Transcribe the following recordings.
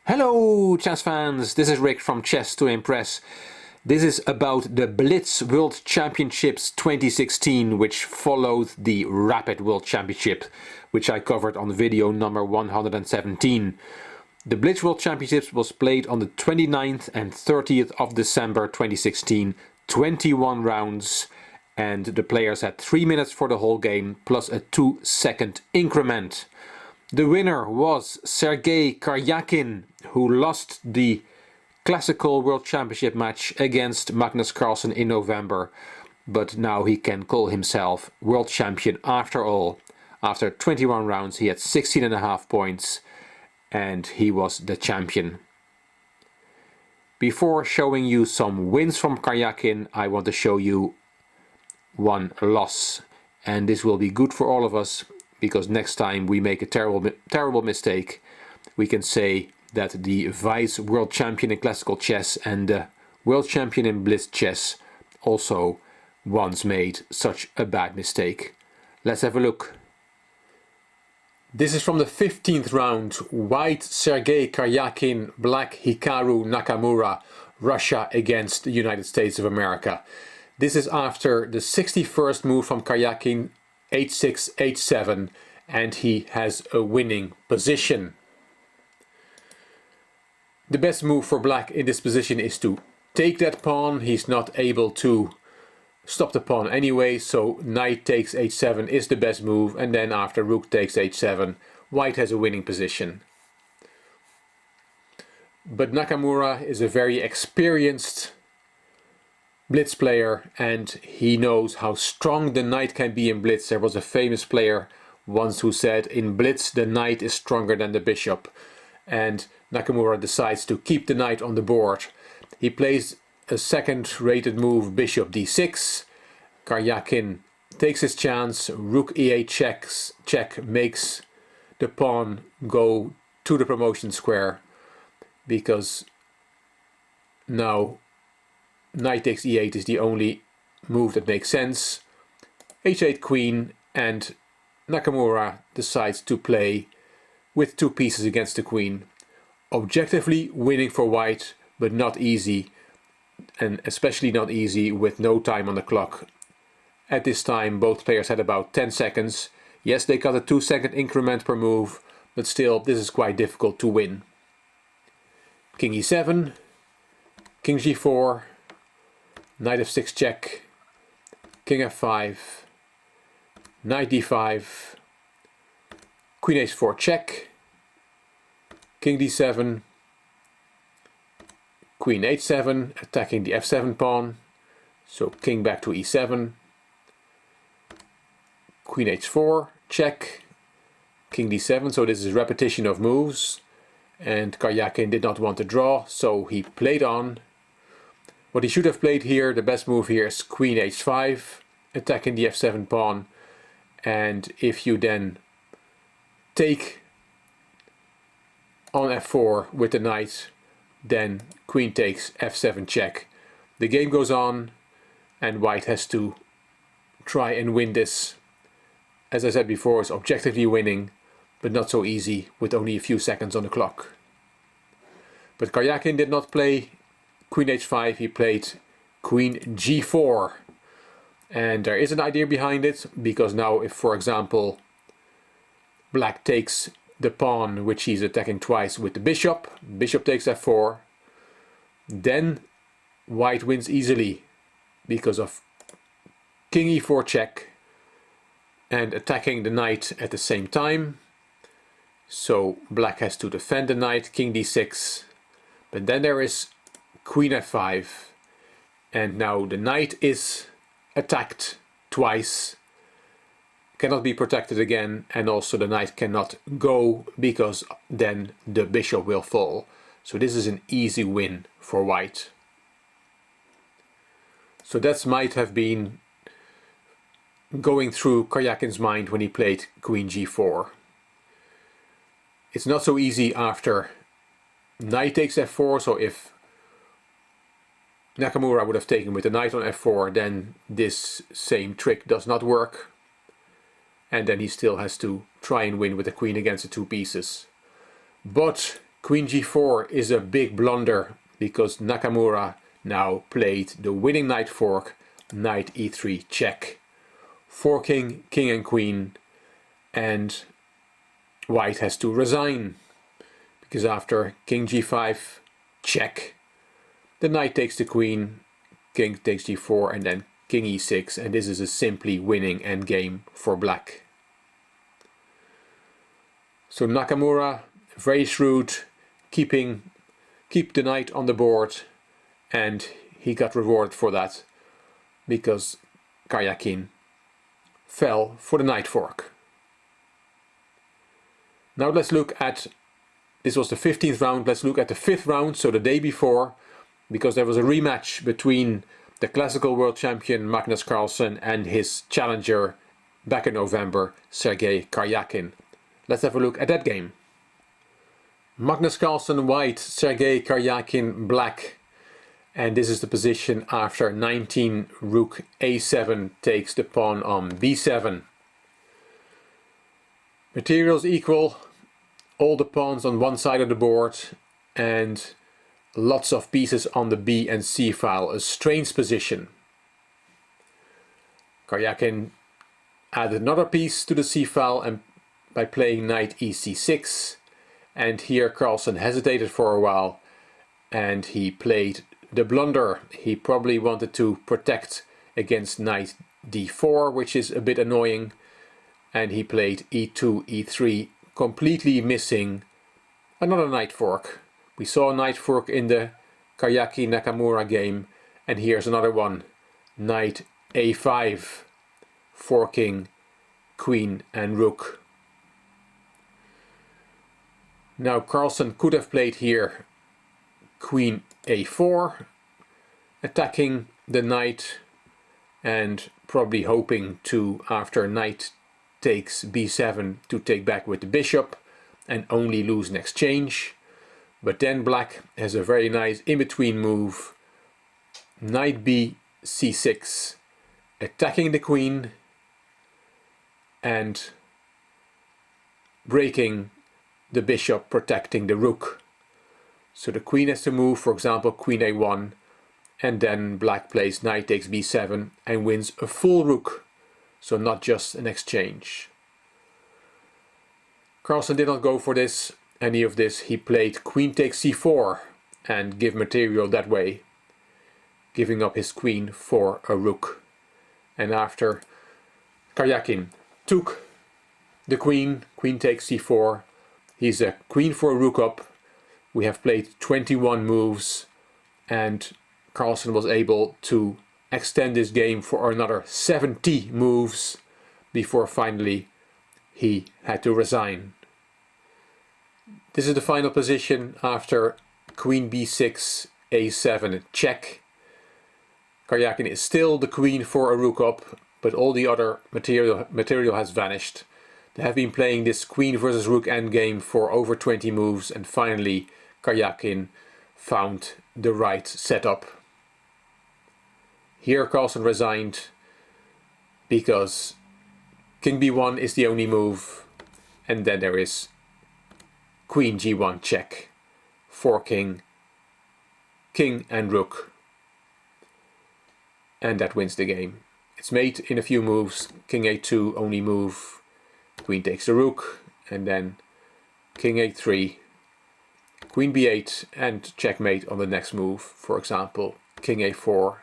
Hello chess fans, this is Rick from Chess to Impress. This is about the Blitz World Championships 2016, which followed the Rapid World Championship, which I covered on video number 117. The Blitz World Championships was played on the 29th and 30th of December 2016, 21 rounds, and the players had 3 minutes for the whole game, plus a 2-second increment. The winner was Sergey Karjakin, who lost the Classical World Championship match against Magnus Carlsen in November, but now he can call himself World Champion after all. After 21 rounds he had 16.5 points and he was the champion. Before showing you some wins from Karjakin, I want to show you one loss, and this will be good for all of us, because next time we make a terrible mistake, we can say that the vice world champion in classical chess and the world champion in blitz chess also once made such a bad mistake. Let's have a look. This is from the 15th round. White Sergey Karjakin, black Hikaru Nakamura, Russia against the United States of America. This is after the 61st move from Karjakin, h6, h7, and he has a winning position. The best move for black in this position is to take that pawn. He's not able to stop the pawn anyway, so knight takes h7 is the best move, and then after rook takes h7, white has a winning position. But Nakamura is a very experienced blitz player, and he knows how strong the knight can be in blitz. There was a famous player once who said, in blitz the knight is stronger than the bishop, and Nakamura decides to keep the knight on the board. He plays a second rated move, bishop d6. Karjakin takes his chance, rook e8 check makes the pawn go to the promotion square, because now knight takes e8 is the only move that makes sense. h8 queen, and Nakamura decides to play with two pieces against the queen. Objectively winning for white, but not easy, and especially not easy with no time on the clock. At this time both players had about 10 seconds. Yes, they got a 2-second increment per move, but still this is quite difficult to win. King e7, king g4, knight f6 check, king f5, knight d5, queen h4 check, king d7, queen h7, attacking the f7 pawn, so king back to e7, queen h4 check, king d7, so this is repetition of moves, and Karjakin did not want to draw, so he played on. What he should have played here, the best move here, is queen h5, attacking the f7 pawn, and if you then take on f4 with the knight, then queen takes f7 check. The game goes on, and white has to try and win this. As I said before, it's objectively winning, but not so easy with only a few seconds on the clock. But Karjakin did not play queen h5, he played queen g4. And there is an idea behind it, because now if, for example, black takes the pawn, which he's attacking twice with the bishop, bishop takes f4, then white wins easily because of king e4 check and attacking the knight at the same time. So black has to defend the knight, king d6, but then there is queen f5, and now the knight is attacked twice, cannot be protected again, and also the knight cannot go because then the bishop will fall. So this is an easy win for white. So that might have been going through Karjakin's mind when he played queen g4. It's not so easy after knight takes f4, so if Nakamura would have taken with the knight on f4, then this same trick does not work, and then he still has to try and win with the queen against the two pieces. But Queen g4 is a big blunder because Nakamura now played the winning knight fork, knight e3 check, forking king and queen, and white has to resign because after king g5 check, the knight takes the queen, king takes g4 and then king e6, and this is a simply winning endgame for black. So Nakamura, very shrewd, keep the knight on the board, and he got rewarded for that because Karjakin fell for the knight fork. Now let's look at, this was the 15th round, let's look at the 5th round, so the day before, because there was a rematch between the classical world champion Magnus Carlsen and his challenger back in November, Sergey Karjakin. Let's have a look at that game. Magnus Carlsen white, Sergey Karjakin black. And this is the position after 19 rook a7 takes the pawn on b7. Materials equal, all the pawns on one side of the board and lots of pieces on the b and c file, a strange position. Karjakin added another piece to the c file and by playing knight ec6, and here Carlsen hesitated for a while and he played the blunder. He probably wanted to protect against knight d4, which is a bit annoying, and he played e2, e3, completely missing another knight fork. We saw a knight fork in the Karjakin Nakamura game, and here's another one, knight a5, forking queen and rook. Now Carlsen could have played here queen a4, attacking the knight and probably hoping to, after knight takes b7, to take back with the bishop and only lose an exchange. But then black has a very nice in-between move, knight b c6, attacking the queen and breaking the bishop, protecting the rook. So the queen has to move, for example, queen a1, and then black plays knight takes b7 and wins a full rook, so not just an exchange. Carlsen did not go for any of this. He played queen takes c4 and give material that way, giving up his queen for a rook. And after Karjakin took the queen, queen takes c4, he's a queen for a rook up. We have played 21 moves and Carlsen was able to extend this game for another 70 moves before finally he had to resign. This is the final position after queen b6, a7 check. Karjakin is still the queen for a rook up, but all the other material has vanished. They have been playing this queen versus rook endgame for over 20 moves, and finally Karjakin found the right setup. Here Carlsen resigned because king b1 is the only move, and then there is queen g1 check, forking king and rook, and that wins the game. It's made in a few moves, king a2 only move, queen takes the rook, and then king a3, queen b8 and checkmate on the next move, for example king a4,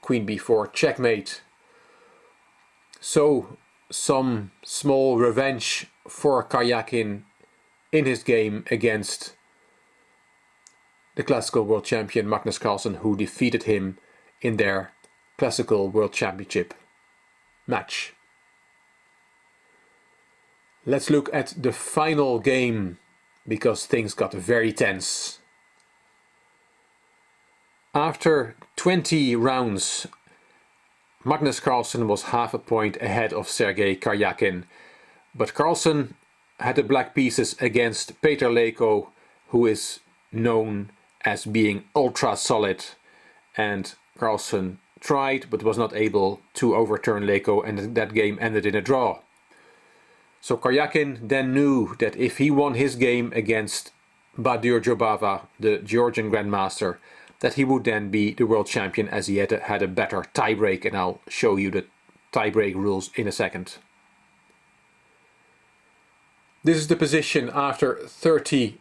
queen b4 checkmate. So some small revenge for Karjakin in his game against the classical world champion Magnus Carlsen, who defeated him in their classical world championship match. Let's look at the final game, because things got very tense. After 20 rounds, Magnus Carlsen was half a point ahead of Sergey Karjakin, but Carlsen had the black pieces against Petr Leko, who is known as being ultra solid, and Carlsen tried but was not able to overturn Leko, and that game ended in a draw. So Karjakin then knew that if he won his game against Badur Jobava, the Georgian Grandmaster, that he would then be the world champion, as he had a better tiebreak, and I'll show you the tiebreak rules in a second. This is the position after 30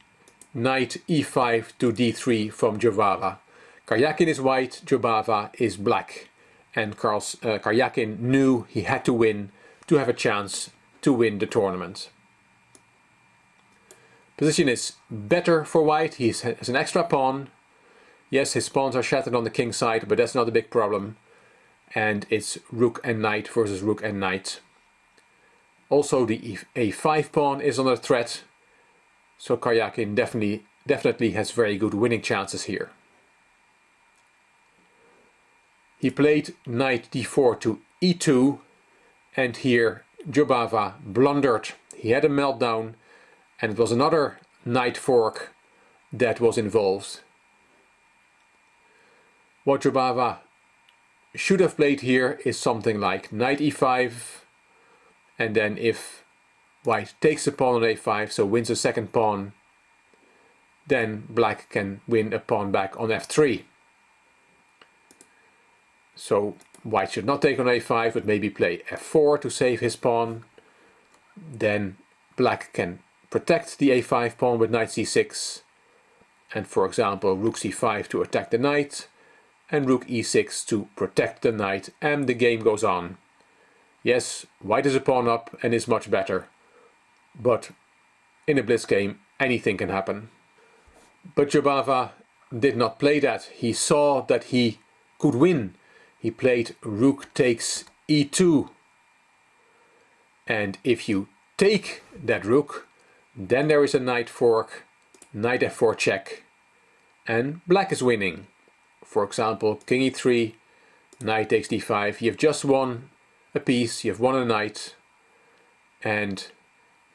knight e5 to d3 from Jobava. Karjakin is white, Jobava is black, and Karjakin knew he had to win to have a chance to win the tournament. Position is better for white. He has an extra pawn. Yes, his pawns are shattered on the king side, but that's not a big problem. And it's rook and knight versus rook and knight. Also, the a5 pawn is under threat, so Karjakin definitely has very good winning chances here. He played knight d4 to e2, and here Jobava blundered. He had a meltdown, and it was another knight fork that was involved. What Jobava should have played here is something like knight e5, and then if white takes the pawn on a5, so wins a second pawn, then black can win a pawn back on f3. So white should not take on a5, but maybe play f4 to save his pawn. Then black can protect the a5 pawn with knight c6, and for example rook c5 to attack the knight, and rook e6 to protect the knight, and the game goes on. Yes, white is a pawn up and is much better, but in a blitz game anything can happen. But Jobava did not play that. He saw that he could win. He played rook takes e2, and if you take that rook, then there is a knight fork, knight f4 check, and black is winning. For example, king e3, knight takes d5. You have just won a piece, you have won a knight, and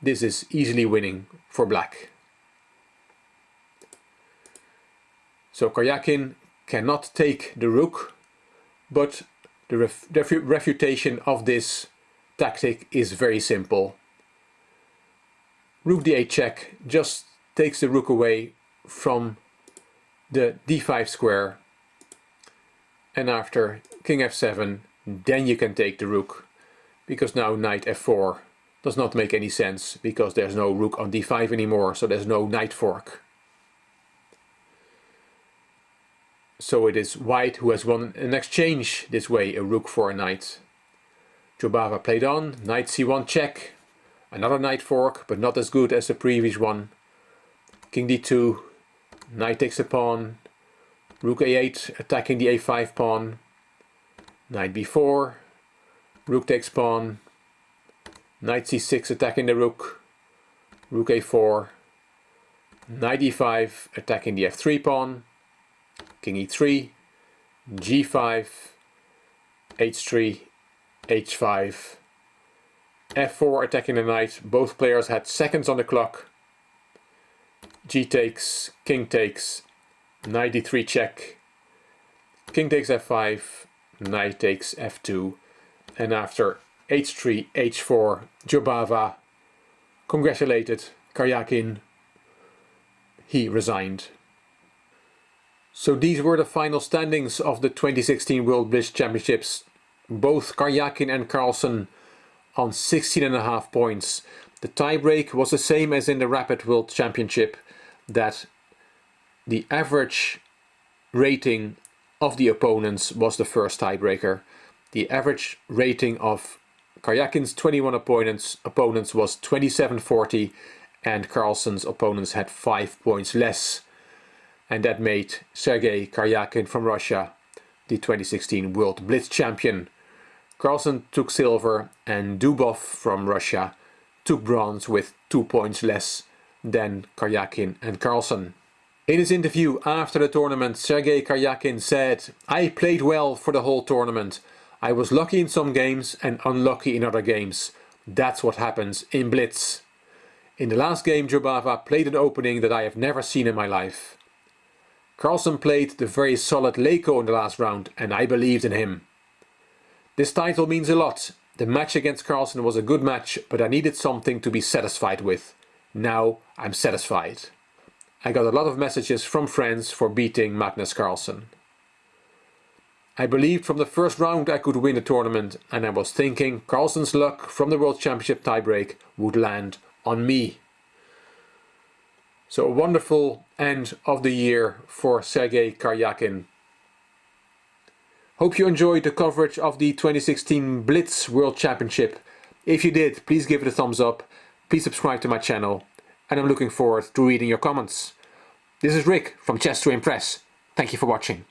this is easily winning for black. So Karjakin cannot take the rook, but the refutation of this tactic is very simple. Rook d8 check just takes the rook away from the d5 square, and after king f7 then you can take the rook, because now knight f4 does not make any sense, because there's no rook on d5 anymore, so there's no knight fork. So it is white who has won an exchange this way, a rook for a knight. Jobava played on, knight c1 check, another knight fork, but not as good as the previous one. King d2, knight takes a pawn, rook a8 attacking the a5 pawn, knight b4, rook takes pawn, knight c6 attacking the rook, rook a4, knight e5 attacking the f3 pawn, king e3, g5, h3, h5, f4 attacking the knight. Both players had seconds on the clock. G takes, king takes, knight d3 check, king takes f5, knight takes f2, and after h3, h4, Jobava congratulated Karjakin. He resigned. So these were the final standings of the 2016 World Blitz Championships. Both Karjakin and Carlsen on 16.5 points. The tiebreak was the same as in the Rapid World Championship, that the average rating of the opponents was the first tiebreaker. The average rating of Karjakin's 21 opponents was 2740, and Carlsen's opponents had 5 points less. And that made Sergey Karjakin from Russia the 2016 World Blitz Champion. Carlsen took silver, and Dubov from Russia took bronze with 2 points less than Karjakin and Carlsen. In his interview after the tournament, Sergey Karjakin said, "I played well for the whole tournament. I was lucky in some games and unlucky in other games. That's what happens in Blitz. In the last game, Jobava played an opening that I have never seen in my life. Carlsen played the very solid Leko in the last round, and I believed in him. This title means a lot. The match against Carlsen was a good match, but I needed something to be satisfied with. Now I'm satisfied. I got a lot of messages from friends for beating Magnus Carlsen. I believed from the first round I could win the tournament, and I was thinking Carlsen's luck from the World Championship tiebreak would land on me. So a wonderful end of the year for Sergey Karjakin. Hope you enjoyed the coverage of the 2016 Blitz World Championship. If you did, please give it a thumbs up, please subscribe to my channel, and I'm looking forward to reading your comments. This is Rick from Chess to Impress. Thank you for watching.